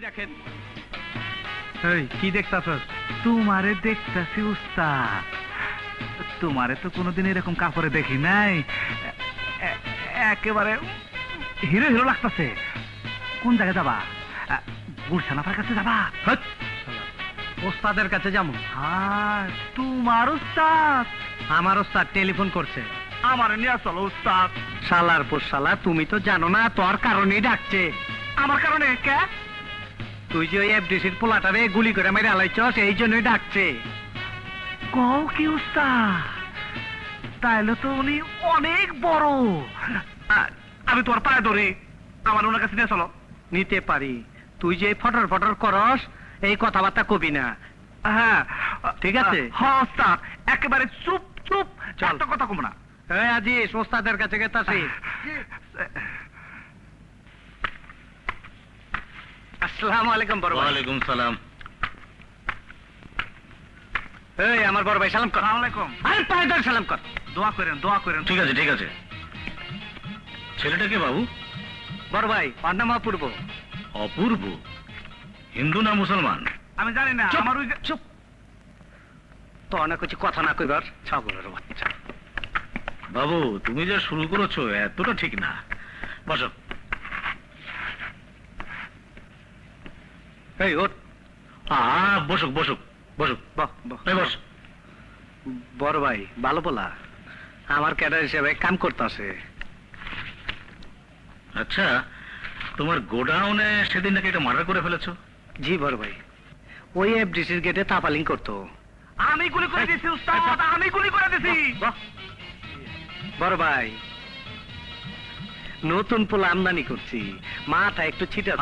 রাখেন। এই কি দেখতাছস? তোমারে দেখতাছি উস্তাদ। তোমারে তো কোনোদিন এরকম কাপড়ে দেখি নাই, একেবারে হিরো হিরো লাগতাছে। কোন জায়গায় যাবা? গুলশানার কাছে যাবা? ওস্তাদের কাছে যাবো। হ্যাঁ, তোমার উস্তাদ? আমার ওস্তাদ টেলিফোন করছে। আমার নিয়ে চলো উস্তাদ। শালার পর শালা, তুমি তো জানো না তোর কারণেই ডাকছে। আমার কারণে? কে? তুই যে ওই এফডিসির পোলাটারে গুলি করে মেরে আলাইছস, এই জন্যই ডাকছে। কও কি উস্তাদ? তাইলে তো উনি অনেক বড়। আমি তোর পায়ে ধরি, আমার ওনার কাছে নিয়ে চলো। নিতে পারি, তুই যে ফটর ফটর করস এই কথাবার্তা কবি না। হ্যাঁ ঠিক আছে। হ্যাঁ উস্তাদ, একেবারে চুপ চুপ, একটা কথা কম না। এই আজিজ, ওস্তাদের কাছে গেতাছি। আসসালামু আলাইকুম বড় ভাই। ওয়ালাইকুম সালাম। এই আমার বড় ভাই, সালাম কর। আসসালামু আলাইকুম। আরে পায়ে ধরে সালাম কর। দোয়া করেন, দোয়া করেন। ঠিক আছে ঠিক আছে। ছেলেটাকে বাবু? বড় ভাই, ওর নাম অপূর্ব। অপূর্ব? হিন্দু না মুসলমান? আমি জানি না, চুপ, আমার ওই চুপ। তো অনেক কিছু কথা না কইবার ছাগলের বাচ্চা। বাবু তুমি যা শুরু করেছো এতটা ঠিক না। বসো। এই ওঠ। বসুক বসুক বসুক। বাহ বাহ। এই বস। বড় ভাই ভালো বলা, আমার ক্যাডার হিসেবে কাম করতেছে। আচ্ছা, তোমার গোডাউনে সেদিন নাকি এটা মার্ডার করে ফেলেছো? জি বড় ভাই, ওই এফডিসির গেটে তাপালিং করতো। আমি গুলি করে দিছি উস্তাদ, আমি গুলি করে দিছি। বাহ। বড় ভাই, নতুন পোলা আমদানি করছি, মাথা একটু ছিটা,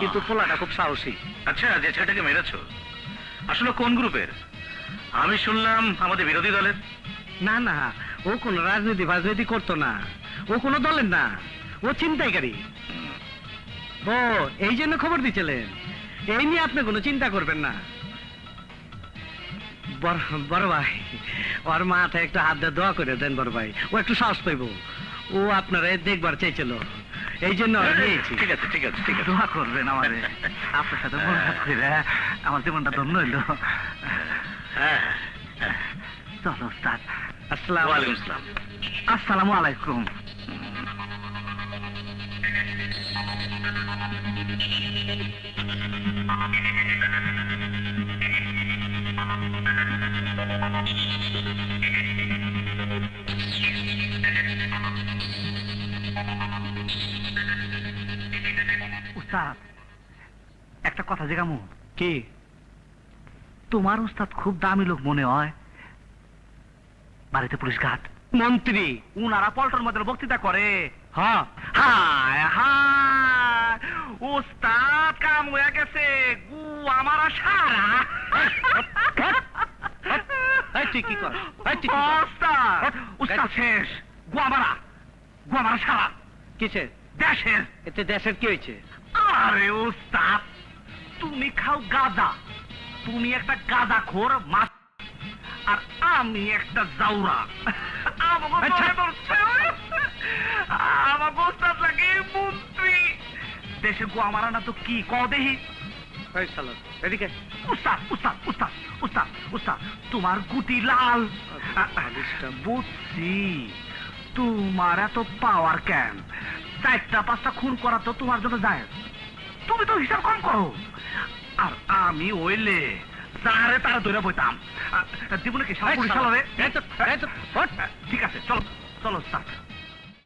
কিন্তু পোলাটা খুব সাহসী। আচ্ছা, যে ছেলেটাকে মেরেছো আসলে কোন গ্রুপের? আমি শুনলাম আমাদের বিরোধী দলের। না না, ও কোন রাজনীতি ফাজনীতি করতো না, ও কোনো দলের না, ও ছিনতাইকারী। ও এই জন্য খবর দিচ্ছিলেন, এই নিয়ে আপনি কোনো চিন্তা করবেন না। বড় ভাই, ওর মাথায় একটু হাত দিয়ে দোয়া করে দেন বড় ভাই, ও একটু সাহস পাইব। ও আপনারা দেখবার চাইছিল, এই জন্য দিয়েছি। ঠিক আছে ঠিক আছে ঠিক আছে। দোয়া করবেন আমারে, আপনার সাথে মোলাকাত করে আমার জীবনটা ধন্য হইল। হ্যাঁ। চলো উস্তাদ। আসসালামু ওয়ালাইকুম সালাম। আসসালামু আলাইকুম। উস্তাদ, একটা কথা জিজ্ঞামু। কি? তোমার উস্তাদ খুব দামি লোক মনে হয়, বাড়িতে পুলিশ ঘাট মন্ত্রী। উনারা পল্টন মধ্যে বক্তৃতা করে। হ্যাঁ। হায় হায়, উস্তাদ কাম হয়ে গেছে, গু আমার সারা। এই তুই কি কর? এই তুই কি কর? উস্তাদ, উস্তাদ শেষ, গুয়ামারা, গুয়ামারা সারা কিসের? দেশের। এতে দেশের কি হয়েছে? আরে উস্তাদ, তুমি খাও গাঁজা, তুমি একটা গাঁজা খোর মাছ, আর আমি একটা জাউরা। আমার উস্তাদ লাগে মন্ত্রী। দেশে গোয়া মারা না তো কি ক দেহি। এই শালা, এদিকে। উস্তাদ উস্তাদ উস্তাদ উস্তাদ উস্তাদ, তোমার গুটি লাল। বুঝছি, তোমার এত পাওয়ার কেন? 4টা-5টা খুন করা তো তোমার জন্য যায়, তুমি তো হিসাব কম করো। আর আমি ওইলে তারে তারা ধরে বইতাম। জীবনে কি সাপুরি চালাবে? ঠিক আছে, চলো চলো উস্তাদ।